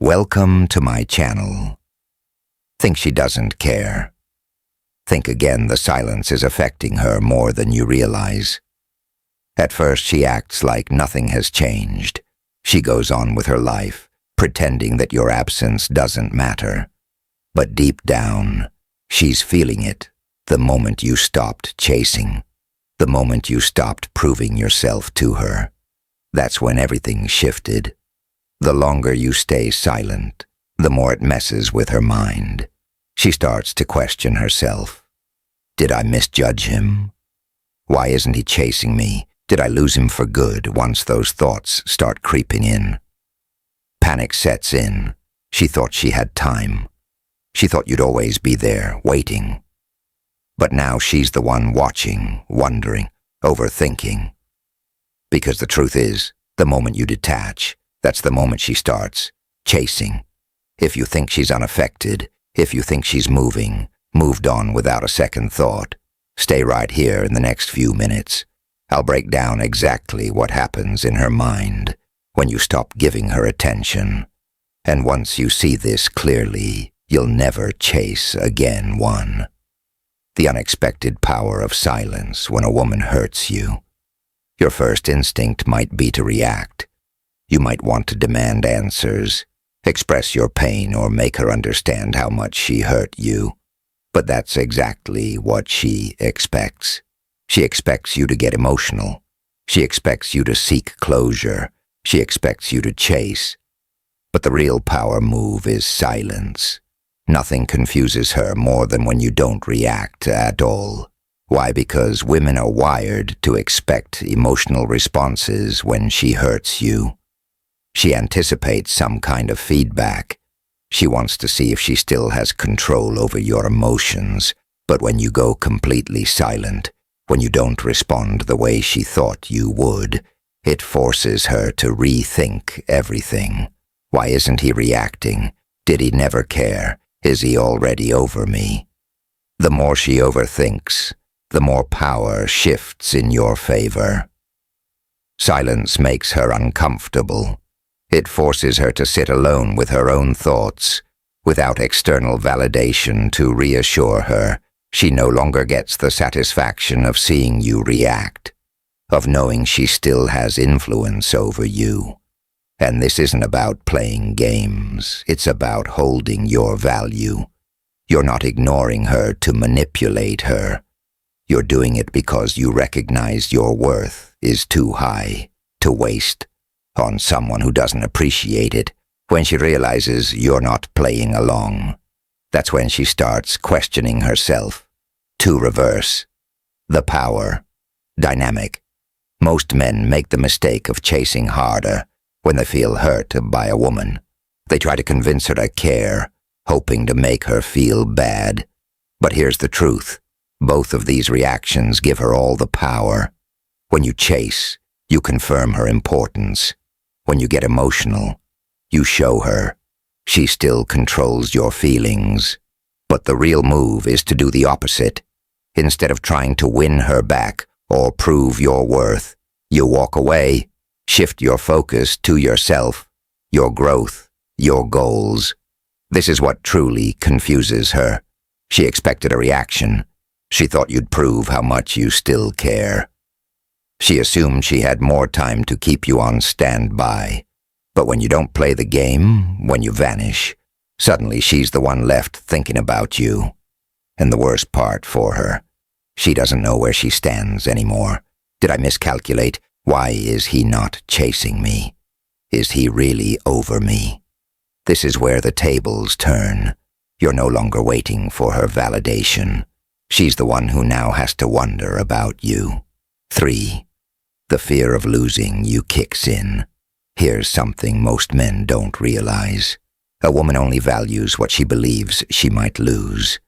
Welcome to my channel. Think she doesn't care. Think again the silence is affecting her more than you realize. At first she acts like nothing has changed. She goes on with her life, pretending that your absence doesn't matter. But deep down, she's feeling it the moment you stopped chasing, the moment you stopped proving yourself to her. That's when everything shifted. The longer you stay silent, the more it messes with her mind. She starts to question herself. Did I misjudge him? Why isn't he chasing me? Did I lose him for good once those thoughts start creeping in? Panic sets in. She thought she had time. She thought you'd always be there, waiting. But now she's the one watching, wondering, overthinking. Because the truth is, the moment you detach, that's the moment she starts chasing. If you think she's unaffected, if you think she's moved on without a second thought, stay right here in the next few minutes. I'll break down exactly what happens in her mind when you stop giving her attention. And once you see this clearly, you'll never chase again. 1. The unexpected power of silence when a woman hurts you. Your first instinct might be to react. You might want to demand answers, express your pain, or make her understand how much she hurt you. But that's exactly what she expects. She expects you to get emotional. She expects you to seek closure. She expects you to chase. But the real power move is silence. Nothing confuses her more than when you don't react at all. Why? Because women are wired to expect emotional responses when she hurts you. She anticipates some kind of feedback. She wants to see if she still has control over your emotions. But when you go completely silent, when you don't respond the way she thought you would, it forces her to rethink everything. Why isn't he reacting? Did he never care? Is he already over me? The more she overthinks, the more power shifts in your favor. Silence makes her uncomfortable. It forces her to sit alone with her own thoughts, without external validation to reassure her. She no longer gets the satisfaction of seeing you react, of knowing she still has influence over you. And this isn't about playing games. It's about holding your value. You're not ignoring her to manipulate her. You're doing it because you recognize your worth is too high to waste on someone who doesn't appreciate it. When she realizes you're not playing along, that's when she starts questioning herself. To reverse the power dynamic. Most men make the mistake of chasing harder when they feel hurt by a woman. They try to convince her to care, hoping to make her feel bad. But here's the truth. Both of these reactions give her all the power. When you chase, you confirm her importance. When you get emotional, you show her she still controls your feelings. But the real move is to do the opposite. Instead of trying to win her back or prove your worth, you walk away, shift your focus to yourself, your growth, your goals. This is what truly confuses her. She expected a reaction. She thought you'd prove how much you still care. She assumed she had more time to keep you on standby. But when you don't play the game, when you vanish, suddenly she's the one left thinking about you. And the worst part for her, she doesn't know where she stands anymore. Did I miscalculate? Why is he not chasing me? Is he really over me? This is where the tables turn. You're no longer waiting for her validation. She's the one who now has to wonder about you. 3. The fear of losing you kicks in. Here's something most men don't realize. A woman only values what she believes she might lose.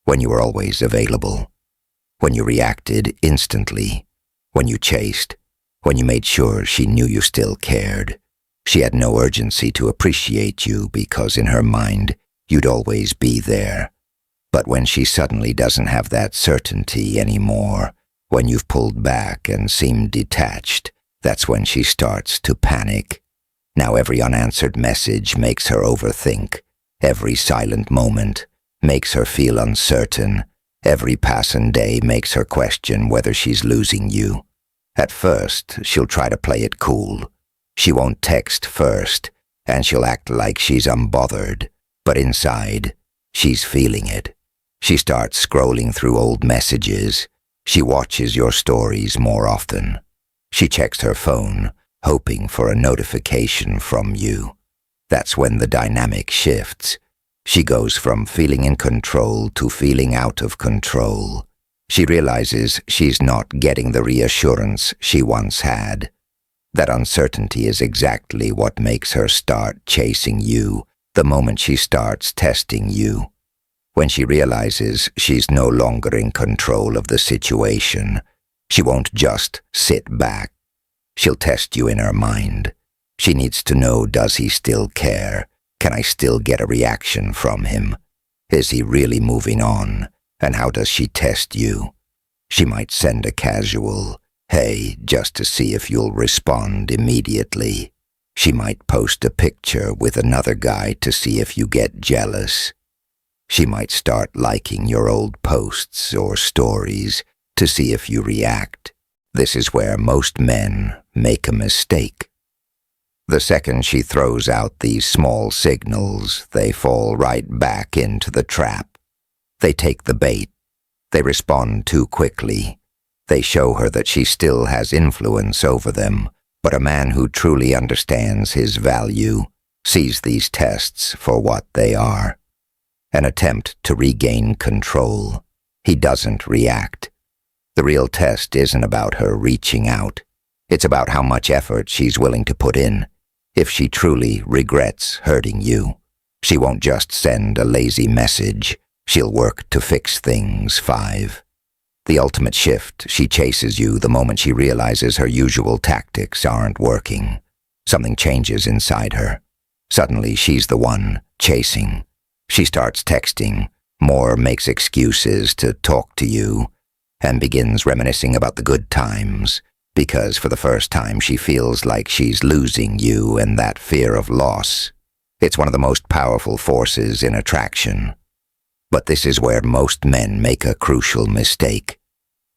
When you were always available. When you reacted instantly. When you chased. When you made sure she knew you still cared. She had no urgency to appreciate you because in her mind, you'd always be there. But when she suddenly doesn't have that certainty anymore, when you've pulled back and seemed detached, that's when she starts to panic. Now every unanswered message makes her overthink. Every silent moment makes her feel uncertain. Every passing day makes her question whether she's losing you. At first, she'll try to play it cool. She won't text first, and she'll act like she's unbothered. But inside, she's feeling it. She starts scrolling through old messages. She watches your stories more often. She checks her phone, hoping for a notification from you. That's when the dynamic shifts. She goes from feeling in control to feeling out of control. She realizes she's not getting the reassurance she once had. That uncertainty is exactly what makes her start chasing you the moment she starts testing you. When she realizes she's no longer in control of the situation, she won't just sit back. She'll test you in her mind. She needs to know, does he still care? Can I still get a reaction from him? Is he really moving on? And how does she test you? She might send a casual, "Hey," just to see if you'll respond immediately. She might post a picture with another guy to see if you get jealous. She might start liking your old posts or stories to see if you react. This is where most men make a mistake. The second she throws out these small signals, they fall right back into the trap. They take the bait. They respond too quickly. They show her that she still has influence over them, but a man who truly understands his value sees these tests for what they are. An attempt to regain control. He doesn't react. The real test isn't about her reaching out. It's about how much effort she's willing to put in. If she truly regrets hurting you, she won't just send a lazy message. She'll work to fix things. 5. The ultimate shift, she chases you the moment she realizes her usual tactics aren't working. Something changes inside her. Suddenly she's the one chasing. She starts texting, more makes excuses to talk to you, and begins reminiscing about the good times, because for the first time she feels like she's losing you, and that fear of loss. It's one of the most powerful forces in attraction. But this is where most men make a crucial mistake.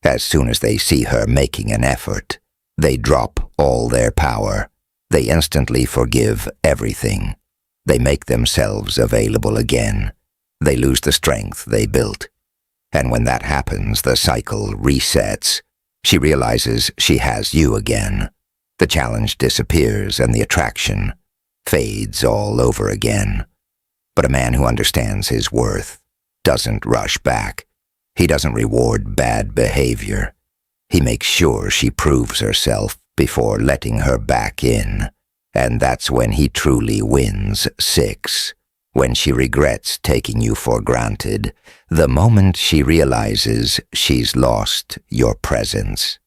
As soon as they see her making an effort, they drop all their power. They instantly forgive everything. They make themselves available again. They lose the strength they built. And when that happens, the cycle resets. She realizes she has you again. The challenge disappears and the attraction fades all over again. But a man who understands his worth doesn't rush back. He doesn't reward bad behavior. He makes sure she proves herself before letting her back in. And that's when he truly wins. 6. When she regrets taking you for granted, the moment she realizes she's lost your presence.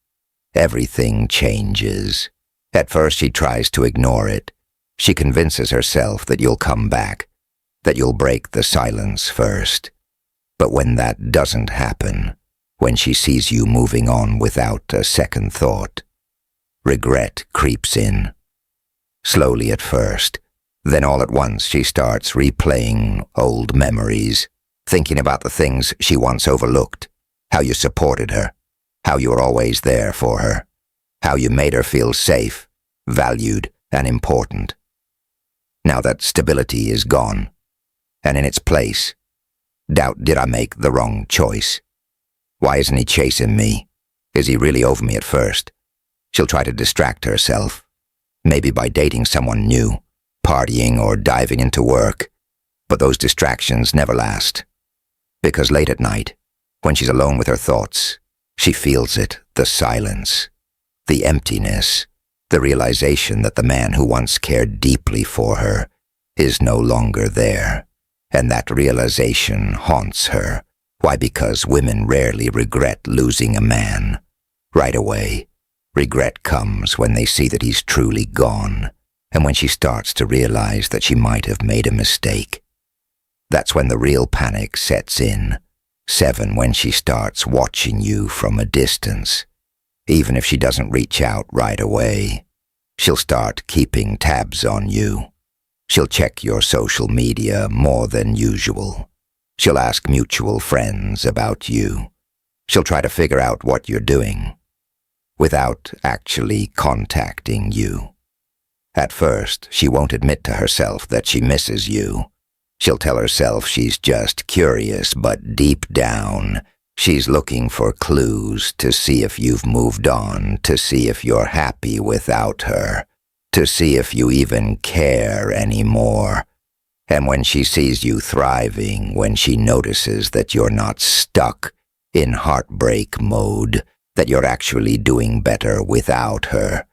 Everything changes. At first she tries to ignore it. She convinces herself that you'll come back, that you'll break the silence first. But when that doesn't happen, when she sees you moving on without a second thought, regret creeps in. Slowly at first, then all at once she starts replaying old memories, thinking about the things she once overlooked, how you supported her, how you were always there for her, how you made her feel safe, valued, and important. Now that stability is gone, and in its place, doubt, did I make the wrong choice? Why isn't he chasing me? Is he really over me at first? She'll try to distract herself, maybe by dating someone new, partying or diving into work. But those distractions never last. Because late at night, when she's alone with her thoughts, she feels it, the silence, the emptiness, the realization that the man who once cared deeply for her is no longer there. And that realization haunts her. Why? Because women rarely regret losing a man. Right away, regret comes when they see that he's truly gone, and when she starts to realize that she might have made a mistake. That's when the real panic sets in. 7. When she starts watching you from a distance, even if she doesn't reach out right away. She'll start keeping tabs on you. She'll check your social media more than usual. She'll ask mutual friends about you. She'll try to figure out what you're doing without actually contacting you. At first, she won't admit to herself that she misses you. She'll tell herself she's just curious, but deep down, she's looking for clues to see if you've moved on, to see if you're happy without her, to see if you even care anymore. And when she sees you thriving, when she notices that you're not stuck in heartbreak mode, that you're actually doing better without her,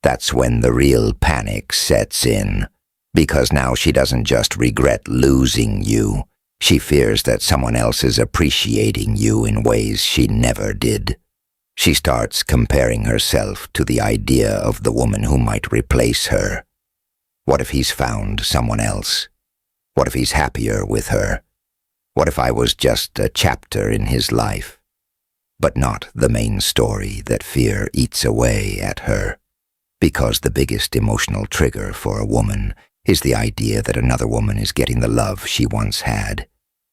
that's when the real panic sets in. Because now she doesn't just regret losing you, she fears that someone else is appreciating you in ways she never did. She starts comparing herself to the idea of the woman who might replace her. What if he's found someone else? What if he's happier with her? What if I was just a chapter in his life, but not the main story that fear eats away at her? Because the biggest emotional trigger for a woman is the idea that another woman is getting the love she once had.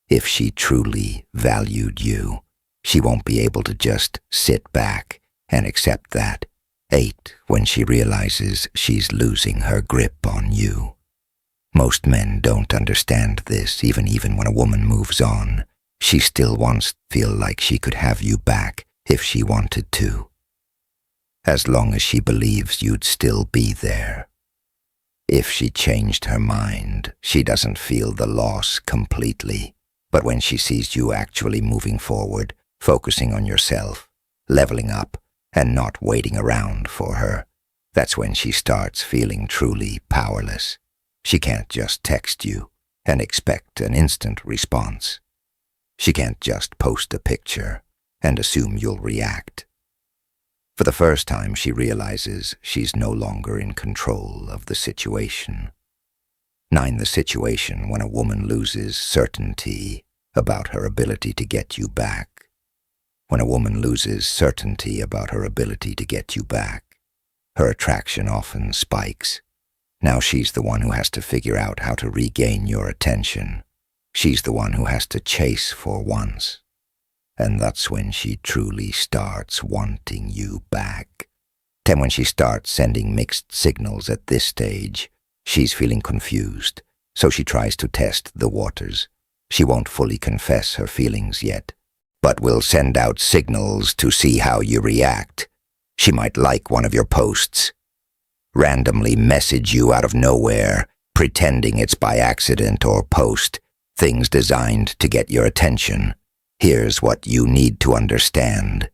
If she truly valued you, she won't be able to just sit back and accept that. 8, when she realizes she's losing her grip on you. Most men don't understand this. Even when a woman moves on, she still wants to feel like she could have you back if she wanted to. As long as she believes you'd still be there. If she changed her mind, she doesn't feel the loss completely. But when she sees you actually moving forward, focusing on yourself, leveling up, and not waiting around for her, that's when she starts feeling truly powerless. She can't just text you and expect an instant response. She can't just post a picture and assume you'll react. For the first time, she realizes she's no longer in control of the situation. 9, the situation when a woman loses certainty about her ability to get you back. When a woman loses certainty about her ability to get you back, her attraction often spikes. Now she's the one who has to figure out how to regain your attention. She's the one who has to chase for once. And that's when she truly starts wanting you back. 10, when she starts sending mixed signals at this stage, she's feeling confused, so she tries to test the waters. She won't fully confess her feelings yet, but will send out signals to see how you react. She might like one of your posts, randomly message you out of nowhere, pretending it's by accident, or post things designed to get your attention. Here's what you need to understand.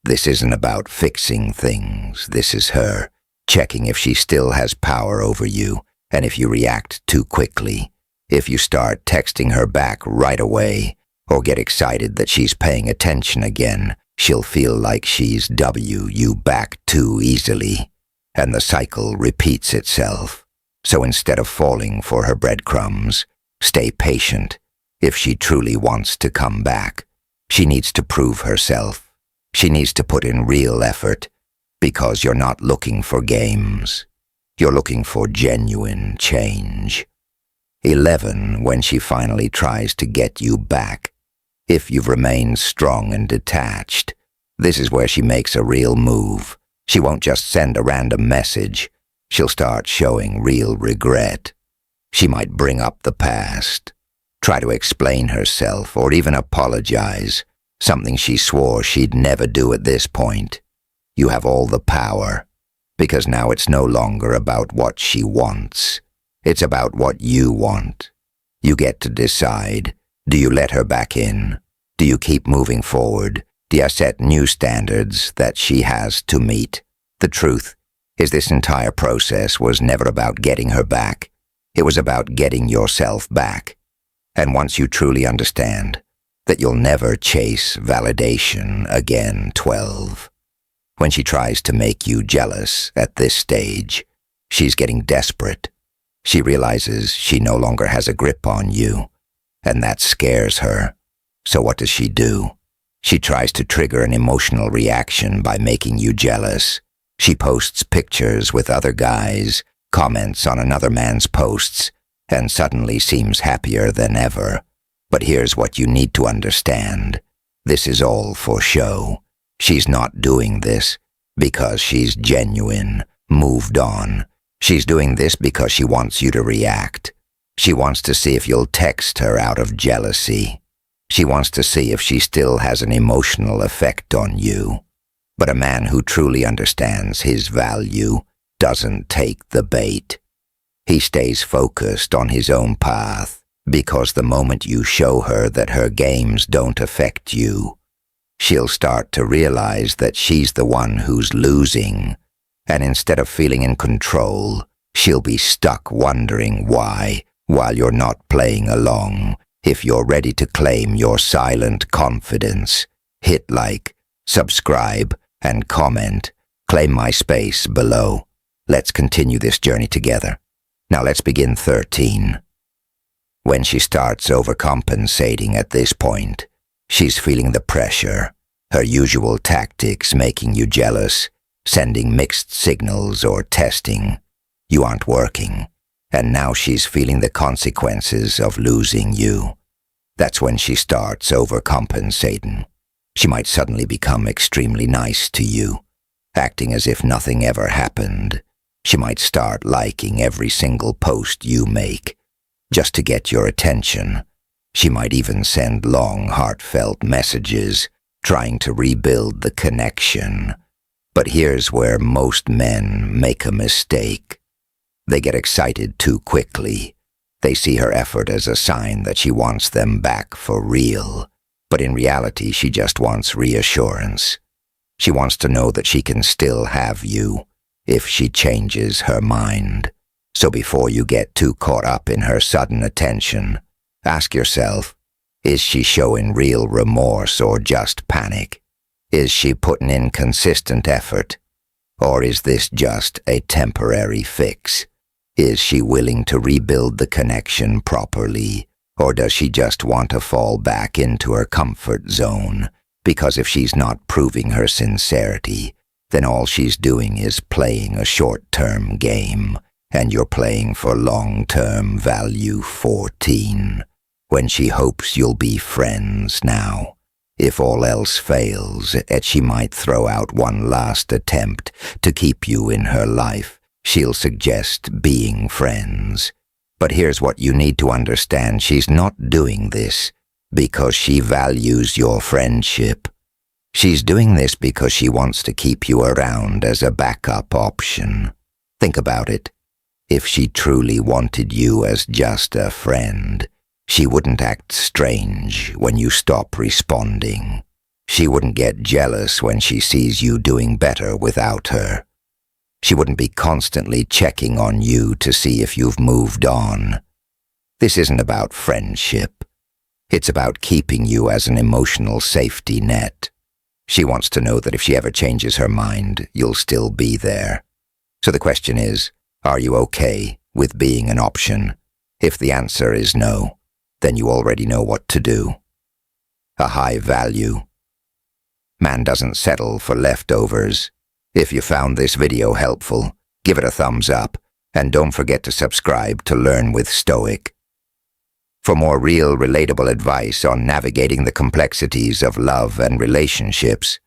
This isn't about fixing things. This is her checking if she still has power over you, and if you react too quickly. If you start texting her back right away, or get excited that she's paying attention again, she'll feel like she's you back too easily, and the cycle repeats itself. So instead of falling for her breadcrumbs, stay patient. If she truly wants to come back, she needs to prove herself. She needs to put in real effort, because you're not looking for games. You're looking for genuine change. 11, when she finally tries to get you back. If you've remained strong and detached, this is where she makes a real move. She won't just send a random message. She'll start showing real regret. She might bring up the past, try to explain herself, or even apologize, something she swore she'd never do at this point. You have all the power, because now it's no longer about what she wants. It's about what you want. You get to decide. Do you let her back in? Do you keep moving forward? Do you set new standards that she has to meet? The truth is, this entire process was never about getting her back. It was about getting yourself back. And once you truly understand that you'll never chase validation again. 12. When she tries to make you jealous at this stage, she's getting desperate. She realizes she no longer has a grip on you, and that scares her. So what does she do? She tries to trigger an emotional reaction by making you jealous. She posts pictures with other guys, comments on another man's posts, and suddenly seems happier than ever. But here's what you need to understand. This is all for show. She's not doing this because she's genuine, moved on. She's doing this because she wants you to react. She wants to see if you'll text her out of jealousy. She wants to see if she still has an emotional effect on you. But a man who truly understands his value doesn't take the bait. He stays focused on his own path, because the moment you show her that her games don't affect you, she'll start to realize that she's the one who's losing, and instead of feeling in control, she'll be stuck wondering why, while you're not playing along. If you're ready to claim your silent confidence, hit like, subscribe, and comment. Claim my space below. Let's continue this journey together. Now let's begin 13. When she starts overcompensating at this point, she's feeling the pressure, her usual tactics making you jealous, sending mixed signals or testing. You aren't working, and now she's feeling the consequences of losing you. That's when she starts overcompensating. She might suddenly become extremely nice to you, acting as if nothing ever happened. She might start liking every single post you make, just to get your attention. She might even send long, heartfelt messages, trying to rebuild the connection. But here's where most men make a mistake. They get excited too quickly. They see her effort as a sign that she wants them back for real. But in reality, she just wants reassurance. She wants to know that she can still have you if she changes her mind. So before you get too caught up in her sudden attention, ask yourself, is she showing real remorse or just panic? Is she putting in consistent effort? Or is this just a temporary fix? Is she willing to rebuild the connection properly? Or does she just want to fall back into her comfort zone? Because if she's not proving her sincerity, then all she's doing is playing a short-term game, and you're playing for long-term value 14. When she hopes you'll be friends now. If all else fails, she might throw out one last attempt to keep you in her life. She'll suggest being friends. But here's what you need to understand. She's not doing this because she values your friendship. She's doing this because she wants to keep you around as a backup option. Think about it. If she truly wanted you as just a friend, she wouldn't act strange when you stop responding. She wouldn't get jealous when she sees you doing better without her. She wouldn't be constantly checking on you to see if you've moved on. This isn't about friendship. It's about keeping you as an emotional safety net. She wants to know that if she ever changes her mind, you'll still be there. So the question is, are you okay with being an option? If the answer is no, then you already know what to do. A high value. Man doesn't settle for leftovers. If you found this video helpful, give it a thumbs up, and don't forget to subscribe to Learn with Stoic. For more real, relatable advice on navigating the complexities of love and relationships,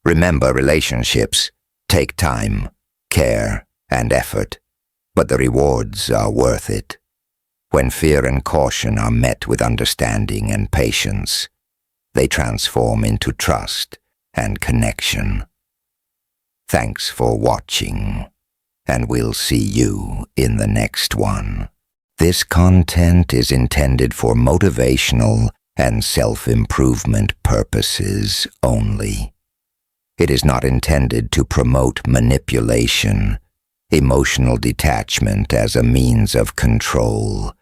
remember relationships take time, care, and effort, but the rewards are worth it. When fear and caution are met with understanding and patience, they transform into trust and connection. Thanks for watching, and we'll see you in the next one. This content is intended for motivational and self-improvement purposes only. It is not intended to promote manipulation, emotional detachment as a means of control,